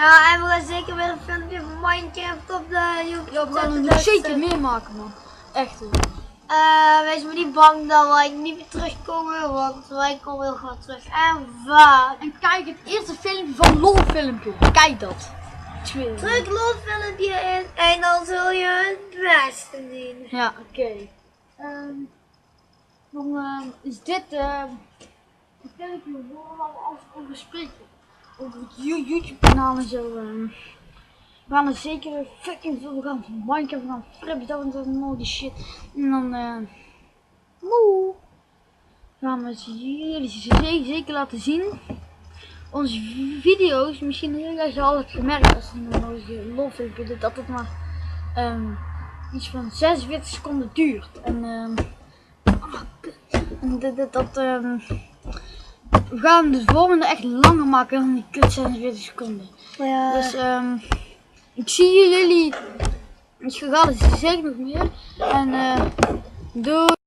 Ja, en we gaan zeker weer een filmpje van Minecraft op de YouTube Ja, we gaan er zetten. nog zeker meer maken, man. Echt. Wees maar niet bang dat wij niet meer terugkomen, want wij komen heel graag terug. En waar? En kijk het eerste filmpje van LOL-filmpje. Kijk dat. Druk lolfilmpje in en dan zul je het beste zien. Ja, oké. Dan is dit een filmpje waar we alles over spreken. Over het YouTube-kanaal en zo. We gaan er zeker fucking veel. We gaan van Minecraft, we gaan Frips, dat en dat en al die shit. En dan moe. Gaan we jullie zeker laten zien. Onze video's, misschien heb je al het gemerkt als een mooie LOL-filmpje, dat het maar iets van 46 seconden duurt. En we gaan de volgende echt langer maken dan die kut 46 seconden. Ja. Dus ik zie jullie. Dus we gaan er zeker nog meer. En doei.